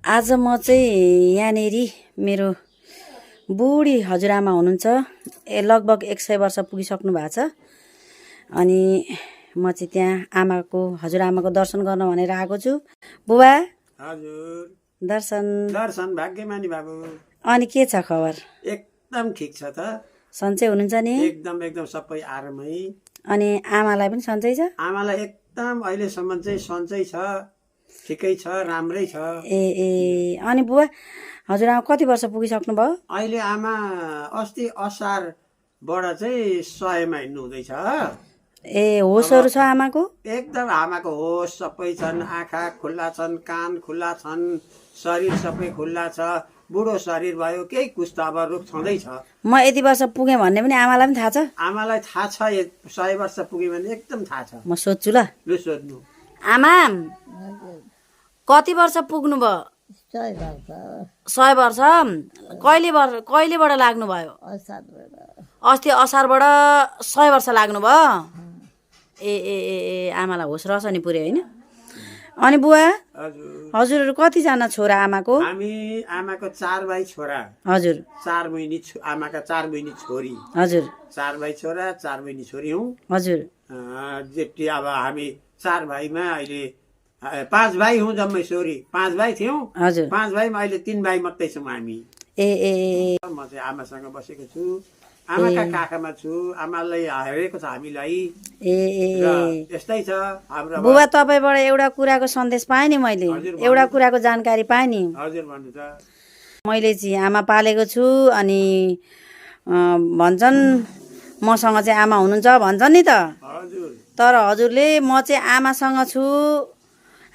आज म चाहिँ यहाँनेरि मेरो बुढी हजुरआमा हुनुहुन्छ। लगभग 100 वर्ष पुगिसक्नु भएको छ। अनि म चाहिँ त्यहाँ आमाको हजुरआमाको दर्शन गर्न भनेर आएको छु। बुबा हजुर दर्शन भाग्यमानी बाबु। अनि के छ खबर? एकदम ठिक छ त। सन्चै हुनुहुन्छ नि? एकदम सबै आरामै। अनि आमालाई पनि सन्चै छ? आमालाई एकदम अहिलेसम्म चाहिँ सन्चै छ, ठिकै छ, राम्रै छ। अनि बुबा हजुरआमा कति वर्ष पुगिसक्नु भयो? अहिले आमा अस्ति असारबाट चाहिँ 100मा हिँड्नु हुँदैछ। होसहरू छ आमाको? एकदम आमाको होस सबै छन्, आँखा खुल्ला छन्, कान खुल्ला छन्, शरीर सबै खुल्ला छ। बुढो शरीर भयो, केही कुछ त अब रुख छँदैछ। म यति वर्ष पुगेँ भन्ने पनि आमालाई पनि थाहा छ? आमालाई थाहा छ, 100 वर्ष पुग्यो भने एकदम थाहा छ। म सोध्छु ल। लु सोध्नु। आमा कति वर्ष पुग्नु भयो? 100 वर्ष। कहिलेबाट लाग्नु भयो? अस्ति असारबाट 100 वर्ष लाग्नु भयो। आमालाई होस रहेछ नि पुरै, होइन? अनि बुवा हजुरहरू कतिजना छोरा आमाको? हामी आमाको 4 भाइ छोरा। हजुर। 4 बहिनी आमाका 4 बहिनी छोरी। हजुर। 4 भाइ छोरा, 4 बहिनी छोरी हौ। हजुर। जेठी अब हामी 4 भाइमा अहिले 5 भाइ हौँ जम्मै छोरी। 5 भाइ थियौँ। हजुर। 5 भाइमा अहिले 3 भाइ मात्रै छौँ हामी। म चाहिँ आमासँग बसेको छु, आमाका काखमा छु। आमालाई हेरेको छ हामीलाई। यस्तै छ हाम्रो। बुबा तपाईँबाट एउटा कुराको सन्देश पाएँ नि मैले, एउटा कुराको जानकारी पाएँ नि। हजुर भन्नु त। मैले चाहिँ आमा पालेको छु। अनि भन्छन् मसँग चाहिँ आमा हुनुहुन्छ भन्छन् नि त। हजुर। तर हजुरले म चाहिँ आमासँग छु,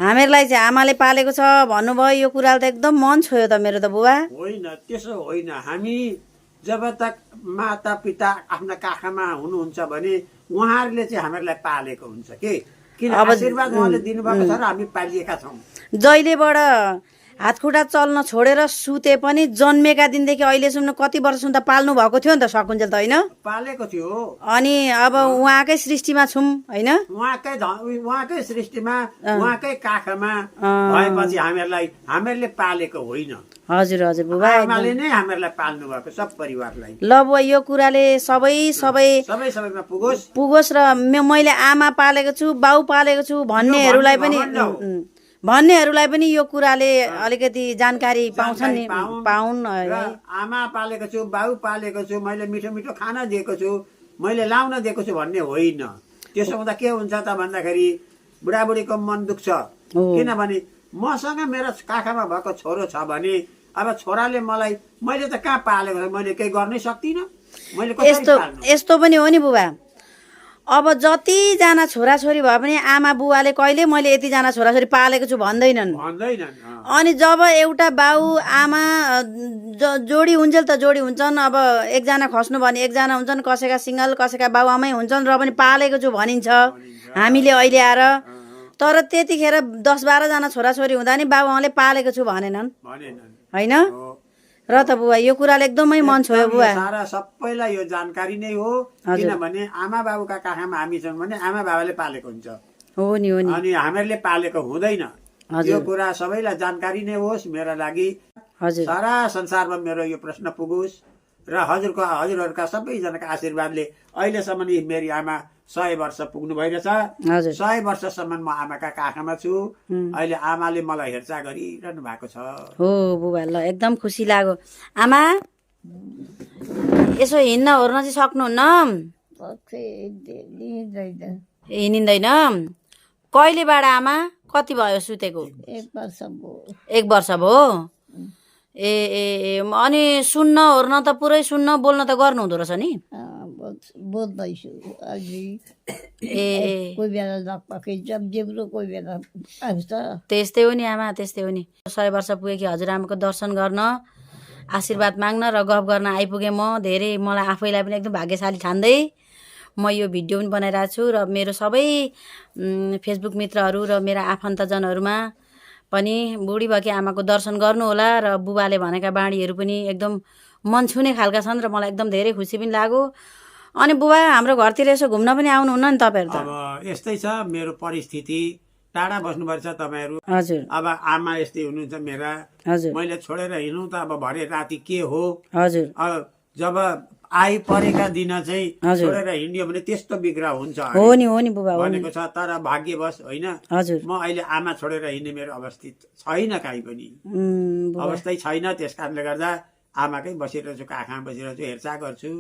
हामीहरूलाई चाहिँ आमाले पालेको छ भन्नुभयो, यो कुराले त एकदम मन छोयो त मेरो त बुबा। होइन, त्यसो होइन। हामी जब तक माता पिता आफ्ना काखमा हुनुहुन्छ भने उहाँहरूले चाहिँ हामीहरूलाई पालेको हुन्छ के। किन आशीर्वाद उहाँले दिनुभएको छ र हामी पालिएका छौँ। जहिलेबाट हातखुट्टा चल्न छोडेर सुते पनि जन्मेका दिनदेखि अहिलेसम्म कति वर्षसम्म त पाल्नु भएको थियो नि त सकुन्जेल त, होइन? पालेको थियो। अनि अब उहाँकै सृष्टिमा छौँ, होइन? उहाँकै सृष्टिमा, उहाँकै काखमा भएपछि हामीहरूले पालेको होइन। हजुर हजुर बुबा, आमाले नै हामीहरूलाई पाल्नु भएको, सब परिवारलाई। ल बुबा यो कुराले सबैमा पुगोस् र मैले आमा पालेको छु, बाउ पालेको छु भन्नेहरूलाई पनि यो कुराले अलिकति जानकारी पाउँछन् नि, पाउन्। आमा पालेको छु, बाउ पालेको छु, मैले मिठो मिठो खाना दिएको छु, मैले लाउन दिएको छु भन्ने होइन। त्यसो हुँदा के हुन्छ त भन्दाखेरि बुढाबुढीको मन दुख्छ। किनभने मसँग मेरो काखमा भएको छोरो छ भने अब छोराले मैले त कहाँ पालेको छ, मैले केही गर्नै सक्दिनँ। यस्तो पनि हो नि बुबा। अब जतिजना छोराछोरी भए पनि आमा बुवाले कहिले मैले यतिजना छोराछोरी पालेको छु भन्दैनन्। अनि जब एउटा बाउ आमा जोडी हुन्छन् त जोडी हुन्छन्। अब एकजना खस्नु भने एकजना हुन्छन्, कसैका सिङ्गल, कसैका बाउ आमै हुन्छन्, र पनि पालेको छु भनिन्छ हामीले अहिले आएर। तर त्यतिखेर 10-12 जना छोराछोरी हुँदा नि बाउ आमाले पालेको छु भनेनन्, होइन? र त बुवा यो कुराले एकदमै मन छोयो बुवा। सारा सबैलाई यो जानकारी नै हो। किनभने आमा बाबुका काखमा हामी छौँ भने आमा बाबाले पालेको हुन्छ। हो नि। अनि हामीहरूले पालेको हुँदैन। यो कुरा सबैलाई जानकारी नै होस् मेरा लागि। सारा संसारमा मेरो यो प्रश्न पुगोस् र हजुरहरूका सबैजनाका आशीर्वादले अहिलेसम्म मेरी आमा 100 वर्ष पुग्नु भइरहेछ। 100 वर्षसम्म म आमाका काखमा छु। अहिले आमाले मलाई हेरचाह गरिरहनु भएको छ। हो बुबा, ल एकदम खुसी लाग्यो। आमा यसो हिँड्न ओर्न चाहिँ सक्नुहुन्न? हिँडिँदैन? कहिलेबाट आमा? कति भयो सुतेको? 1 वर्ष भयो। अनि सुन्न ओर्न त पुरै सुन्न, बोल्न त गर्नु हुँदो रहेछ नि? बोल्दैछु कोही बेला नपकिन्छ, जिब्रो कोही बेला आउँछ। त्यस्तै हो नि आमा, त्यस्तै हो नि। 100 वर्ष पुगे कि हजुरआमाको दर्शन गर्न, आशीर्वाद माग्न र गफ गर्न आइपुगेँ म। धेरै मलाई आफैलाई पनि एकदम भाग्यशाली ठान्दै म यो भिडियो पनि बनाइरहेको छु। र मेरो सबै फेसबुक मित्रहरू र मेरा आफन्तजनहरूमा पनि बुढी भएकी आमाको दर्शन गर्नु होला। र बुबाले भनेका बाणीहरू पनि एकदम मन छुने खालका छन् र मलाई एकदम धेरै खुसी पनि लाग्यो। अनि बुबा हाम्रो घरतिर यसो घुम्न पनि आउनुहुन्न नि तपाईँहरू त? अब यस्तै छ मेरो परिस्थिति। टाढा बस्नुपर्छ तपाईँहरू। हजुर अब आमा यस्तै हुनुहुन्छ मेरा, हजुर मैले छोडेर हिँड्नु त अब भरे राति के हो। हजुर जब आइपरेका दिन चाहिँ हजुर। छोडेर हिँड्यो भने त्यस्तो बिग्रा हुन्छ हो नि बुबा हो नि। भनेको छ। तर भाग्यवश होइन, हजुर म अहिले आमा छोडेर हिँड्ने मेरो अवस्थित छैन, काहीँ पनि अवस्थै छैन। त्यस कारणले गर्दा आमाकै बसिरहेछु, काखमा बसिरहेछु, हेरचाह गर्छु।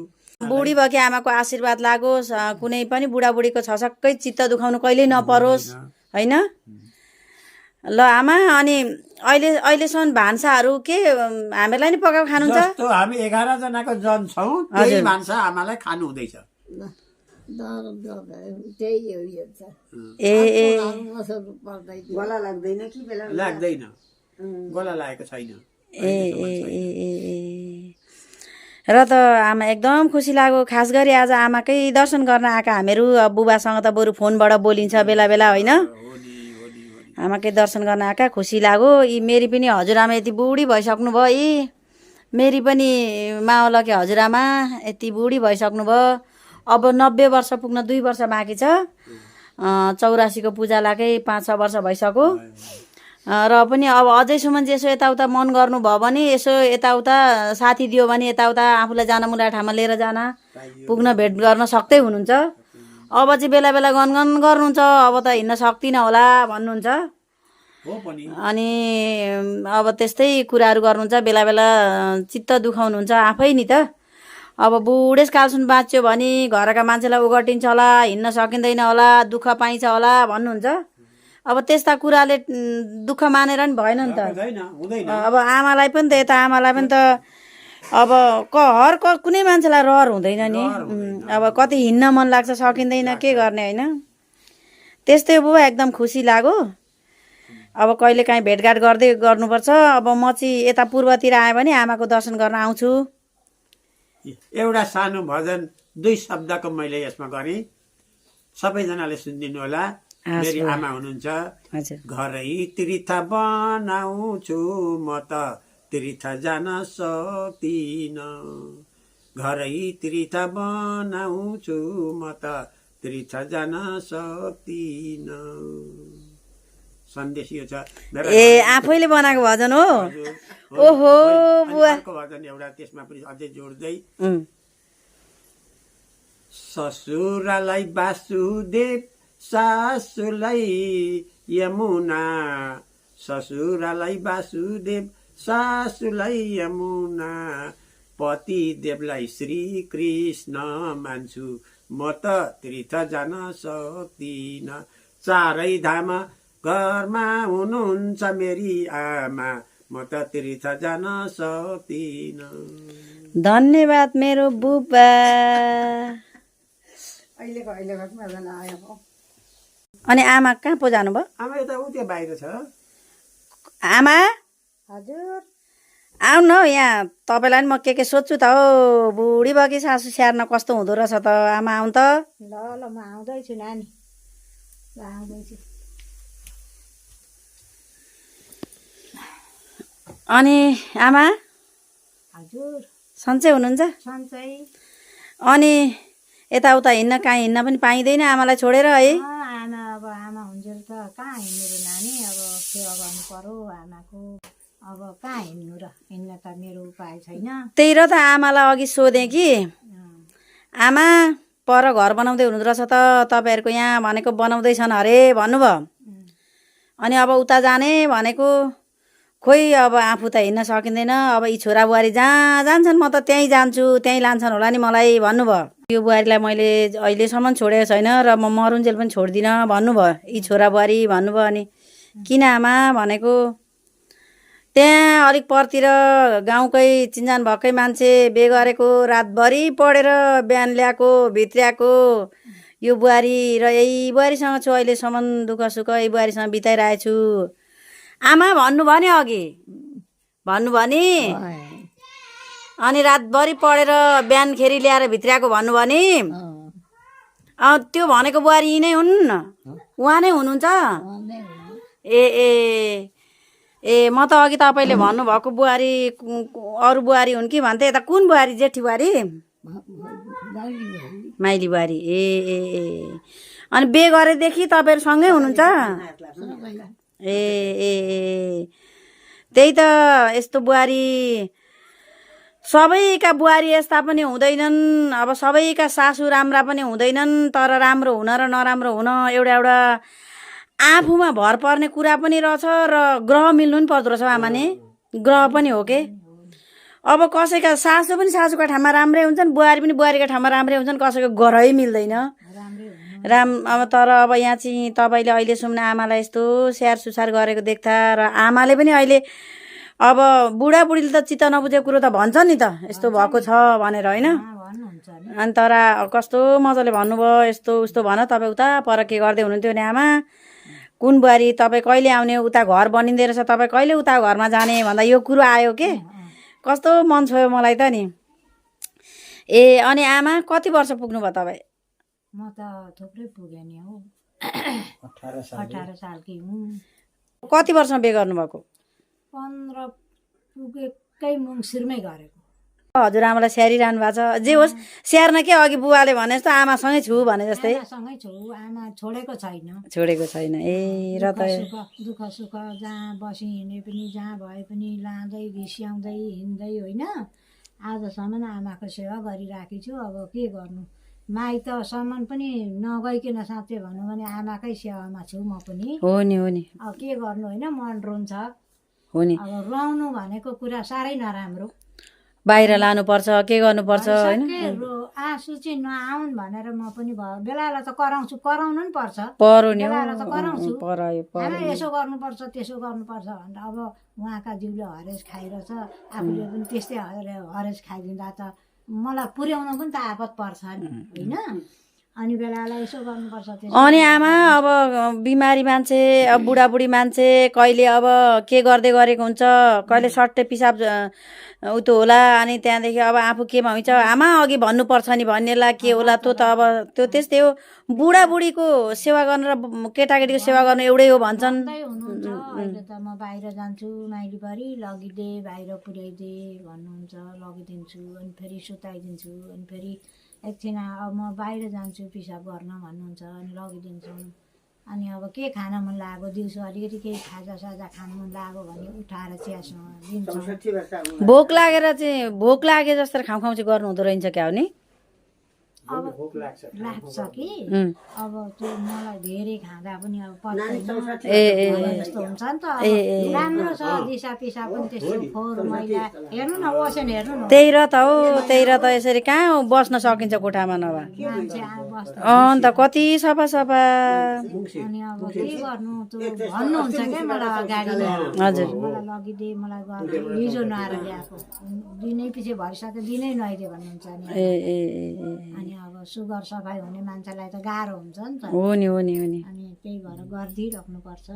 बुढी भएकी आमाको आशीर्वाद लागोस्, कुनै पनि बुढाबुढीको छसक्कै चित्त दुखाउनु कहिल्यै नपरोस् होइन। ल आमा, अनि अहिलेसम्म भान्साहरू के हामीलाई नि पकाएको खानुहुन्छ? जस्तो हामी 11 जनाको जन छौँ, त्यही भान्सा आमालाई खानु हुँदैछ। त्यही हो यो छ। ए मसहरू पर्दैन। गोला लाग्दैन कि बेला लाग्दैन, गोला लागेको छैन। र त आमा एकदम खुसी लाग्यो। खास गरी आज आमाकै दर्शन गर्न आएका हामीहरू बुबासँग त बरु फोनबाट बोलिन्छ बेला बेला होइन। आमाकै दर्शन गर्न आएका खुसी लाग्यो। यी मेरी पनि हजुरआमा यति बुढी भइसक्नु भयो। यी मेरी पनि मावलकी हजुरआमा यति बुढी भइसक्नु भयो। अब 90 वर्ष पुग्न 2 वर्ष बाँकी छ। 84को पूजा लागेकै 5-6 वर्ष भइसक्यो। र पनि अब अझैसम्म यसो यताउता मन गर्नुभयो भने, यसो यताउता साथी दियो भने यताउता आफूलाई जान मुला ठाउँमा लिएर जान पुग्न भेट गर्न सक्दै हुनुहुन्छ। अब चाहिँ बेला बेला गनगन गर्नुहुन्छ, अब त हिँड्न सक्दिनँ होला भन्नुहुन्छ। अनि अब त्यस्तै कुराहरू गर्नुहुन्छ, बेला बेला चित्त दुखाउनुहुन्छ आफै नि त। अब बुढेसकालसम्म बाँच्यो भने घरका मान्छेलाई उगटिन्छ होला, हिँड्न सकिँदैन होला, दुःख पाइन्छ होला भन्नुहुन्छ। अब त्यस्ता कुराले दुःख मानेर नि भएन नि त। अब आमालाई पनि त, यता आमालाई पनि त अब हर कुनै मान्छेलाई रहर हुँदैन नि। अब कति हिँड्न मन लाग्छ, सकिँदैन, के गर्ने होइन। त्यस्तै बुबा एकदम खुसी लाग्यो। अब कहिले काहीँ भेटघाट गर्दै गर्नुपर्छ। अब म चाहिँ यता पूर्वतिर आएँ भने आमाको दर्शन गर्न आउँछु। एउटा सानो भजन 2 शब्दको मैले यसमा गरेँ, सबैजनाले सुनिदिनु होला। मेरी आमा हुनुहुन्छ। घरै तीर्थ बनाउँछु म त तीर्थ जान सक्दिन, घरै तीर्थ बनाउँछु म त तीर्थ जान सक्दिन। सन्देश यो छ। आफैले बनाएको भजन हो। ओहो बुवा, भजन एउटा त्यसमा पनि अझै जोड्दै, ससुरालाई वासुदेव, सासुलाई यमुना, ससुरालाई वासुदेव, सासुलाई यमुना, पति देवलाई श्री कृष्ण मान्छु म त तीर्थ जान सक्दिन। चारै धाम घरमा हुनुहुन्छ मेरी आमा, म त तीर्थ जान सक्दिन। धन्यवाद मेरो बुबा। अनि आमा कहाँ पो जानुभयो? आमा यता उ त्यो बाहिर छ। आमा हजुर आउनु न, यहाँ तपाईँलाई नि म के सोध्छु त हौ। बुढी भएकी सासु स्याहार्न कस्तो हुँदो रहेछ त। आमा आउनु त। ल म आउँदैछु नानी, ल आउँदैछु। अनि आमा हजुर सन्चै हुनुहुन्छ? सन्चै। अनि यताउता हिँड्न काहीँ हिँड्न पनि पाइँदैन आमालाई छोडेर है? आमा अब आमा हुन्जेल त कहाँ हिँड्नु र नानी, अब सेवा गर्नु पर्यो आमाको। अब कहाँ हिँड्नु र, हिँड्न त मेरो उपाय छैन। त्यही र त आमालाई अघि सोधेँ कि आमा पर घर बनाउँदै हुनुहुँदो रहेछ त, तपाईँहरूको यहाँ भनेको बनाउँदैछन् अरे भन्नुभयो। अनि अब उता जाने भनेको, खोइ अब आफू त हिँड्न सकिँदैन। अब यी छोरा बुहारी जहाँ जान्छन् म त त्यहीँ जान्छु, त्यहीँ लान्छन् होला नि मलाई भन्नुभयो। यो बुहारीलाई मैले अहिलेसम्म छोडेको छैन र म मरुन्जेल पनि छोड्दिनँ भन्नुभयो यी छोरा बुहारी भन्नुभयो। अनि किन आमा भनेको, त्यहाँ अलिक परतिर गाउँकै चिन्जान भएकै मान्छे बे गरेको, रातभरि पढेर बिहान ल्याएको भित्र्याएको यो बुहारी, र यही बुहारीसँग छु अहिलेसम्म दुःख सुख, यही बुहारीसँग बिताइरहेछु आमा भन्नुभयो नि अघि, भन्नुभयो नि। अनि रातभरि पढेर बिहानखेरि ल्याएर भित्र्याएको भन्नुभयो नि। त्यो भनेको बुहारी यी नै हुन्, उहाँ नै हुनुहुन्छ? ए म त अघि तपाईँले भन्नुभएको बुहारी अरू बुहारी हुन् कि भन्थे। यता कुन बुहारी? जेठी बुहारी? माइली बुहारी ए ए ए अनि बे गरेदेखि तपाईँहरू सँगै हुनुहुन्छ ए ए ए त्यही त यस्तो बुहारी सबैका बुहारी यस्ता पनि हुँदैनन् अब सबैका सासू राम्रा पनि हुँदैनन् तर राम्रो हुन र नराम्रो हुन एउटा आफूमा भर पर्ने कुरा पनि रहेछ र ग्रह मिल्नु पनि पर्दो रहेछ आमा नि ग्रह पनि हो के अब कसैका सासू पनि सासूका ठाउँमा राम्रै हुन्छन् बुहारी पनि बुहारीका ठाउँमा राम्रै हुन्छन् कसैको ग्रहै मिल्दैन अब तर अब यहाँ चाहिँ तपाईँले अहिले सुम्न आमालाई यस्तो स्याहार सुसार गरेको देख्दा र आमाले पनि अहिले अब बुढाबुढीले त चित्त नबुझेको कुरो त भन्छ नि त यस्तो भएको छ भनेर होइन अनि तर कस्तो मजाले भन्नुभयो यस्तो उस्तो भन तपाईँ उता पर के गर्दै हुनुहुन्थ्यो नि आमा कुन बुहारी तपाईँ कहिले आउने उता घर बनिँदै रहेछ तपाईँ कहिले उता घरमा जाने भन्दा यो कुरो आयो के कस्तो मन छोयो मलाई त नि ए अनि आमा कति वर्ष पुग्नुभयो तपाईँ म त थुप्रै पुगेँ नि हौ 18 सालकी हुँ कति वर्षमा बे गर्नुभएको 15 पुगेकै मङ्सिरमै गरेको हजुरआमालाई स्याहारिरहनु भएको छ जे होस् स्याहार्न के अघि बुवाले भने जस्तो आमासँगै छु भने जस्तै आमासँगै छु आमा छोडेको छैन ए र त दुःख सुख जहाँ बसी हिँडे पनि जहाँ भए पनि लाँदै घिस्याउँदै हिँड्दै होइन आजसम्म आमाको सेवा गरिराखेको छु अब के गर्नु माइतसम्म पनि नगइकन साँच्चै भनौँ भने आमाकै सेवामा छु म पनि हो नि अब के गर्नु होइन मन रुन्छ हो नि अब रुवाउनु भनेको कुरा साह्रै नराम्रो बाहिर लानुपर्छ के गर्नुपर्छ होइन आँसु चाहिँ नआउन् भनेर म पनि बेला त कराउँछु कराउनु नि पर्छ पर्यो नि बेला त कराउँछु पर्यो यसो गर्नुपर्छ त्यसो गर्नुपर्छ भनेर अब उहाँका जिउले हरेस खाइरहेछ आफूले पनि त्यस्तै हरेस खाइदिँदा त मलाई पुर्याउन पनि त आपत पर्छ नि होइन अनि बेलालाई यसो गर्नुपर्छ अनि आमा अब बिमारी मान्छे अब बुढाबुढी मान्छे कहिले अब के गर्दै गरेको हुन्छ कहिले सट्टै पिसाब उतो होला अनि त्यहाँदेखि अब आफू केमा हुन्छ आमा अघि भन्नुपर्छ नि भन्नेलाई के होला त्यो त अब त्यो त्यस्तै हो बुढाबुढीको सेवा गर्नु र केटाकेटीको सेवा गर्नु एउटै हो भन्छन् हुनुहुन्छ अहिले त म बाहिर जान्छु माइली परी लगिदे बाहिर पुर्याइदे भन्नुहुन्छ लगिदिन्छु अनि फेरि सुताइदिन्छु अनि फेरि एकछिन अब म बाहिर जान्छु पिसाब गर्न भन्नुहुन्छ अनि लगिदिन्छौँ अनि अब के खान मन लाग्यो दिउँसो अलिकति केही खाजासाजा खान मन लाग्यो भने उठाएर चियासँग दिन्छौँ भोक लागे जस्तो खाउँ चाहिँ गर्नु हुँदो रहेछ क्या हो नि अब लाग्छ कि अब त्यो मलाई धेरै खाँदा पनि अब पच्दैन यस्तो हुन्छ नि त राम्रो छ दिसा पिसाब पनि त्यस्तो फोहोर मैला हेर्नु न ओछ्यान हेर्नु न त्यही र त यसरी कहाँ बस्न सकिन्छ कोठामा नभए मान्छे बस्छ अन्त कति सफा अनि अब के गर्नु त्यो भन्नुहुन्छ क्या मलाई अगाडि हजुर मलाई लगिदे मलाई गर्दै हिजो नआएर ल्याएको दिनै पछि भरिसक्यो दिनै नआइदियो भन्नुहुन्छ अनि अब सुगर सफाइ हुने मान्छेलाई त गाह्रो हुन्छ नि त हो नि अनि त्यही भएर गरिदिइराख्नुपर्छ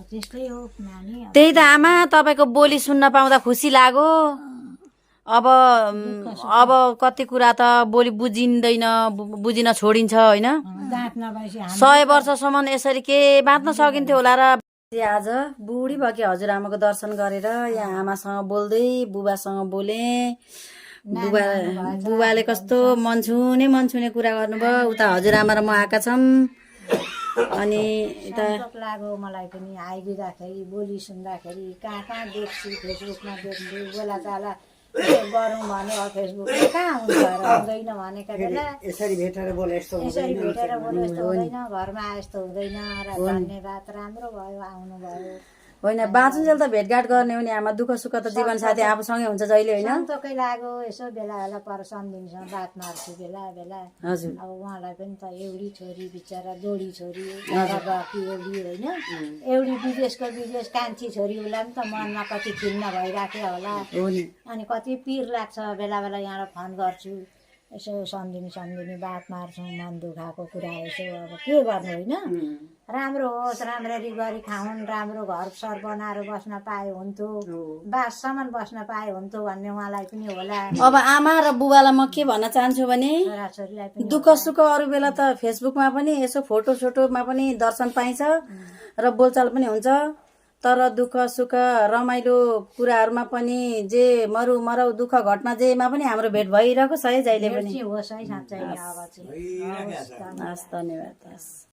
त्यस्तै हो नानी त्यही त आमा तपाईँको बोली सुन्न पाउँदा खुसी लाग्यो अब कति कुरा त बोली बुझिँदैन बुझिन छोडिन्छ होइन 100 वर्षसम्म यसरी के बाँच्न सकिन्थ्यो होला र आज बुढी भएकी हजुरआमाको दर्शन गरेर यहाँ आमासँग बोल्दै बुबासँग बोले बुबाले कस्तो मन छुने कुरा गर्नुभयो उता हजुरआमा र म आएका छौँ अनि लाग्यो मलाई पनि आइदिँदाखेरि बोली सुन्दाखेरि कहाँ देख्छु फेसबुकमा देख्छु बोलाचाला गरौँ भने फेसबुकमा कहाँ हुन्छ र हुँदैन भनेका बेला यसरी भेटेर बोले यस्तो हुँदैन घरमा यस्तो हुँदैन र धन्यवाद राम्रो भयो आउनुभयो होइन बाँचुन्जेल त भेटघाट गर्ने हो नि आमा दुःख सुख त जीवन साथी आफूसँगै हुन्छ जहिले होइन सन्तोकै लाग्यो यसो बेला बेला पर सम्झिन्छौँ बात मार्छु बेला हजुर अब उहाँलाई पनि त एउटी छोरी बिचरा जोडी छोरी बाकी एउटी होइन एउटी विदेश कान्छी छोरी उसलाई पनि त मनमा कति खिन्न भइराख्यो होला अनि कति पिर लाग्छ बेला बेला यहाँबाट फोन गर्छु यसो सम्झिने बात मार्छौँ मन दुखाएको कुरा यसो अब के गर्नु होइन राम्रो होस् राम्ररी गरी खाउन् राम्रो घर सर बनाएर बस्न पाए हुन्थ्यो बाससम्म बस्न पाए हुन्थ्यो भन्ने उहाँलाई पनि होला अब आमा र बुबालाई म के भन्न चाहन्छु भने छोराछोरीलाई पनि दुःख सुख अरू बेला त फेसबुकमा पनि यसो फोटोमा पनि दर्शन पाइन्छ र बोलचाल पनि हुन्छ तर दुःख सुख रमाइलो कुराहरूमा पनि जे मरौ दुःख घटना जेमा पनि हाम्रो भेट भइरहेको छ है जहिले पनि होस् है साँच्चै अब चाहिँ भइरहेको छ। हस् धन्यवाद हस्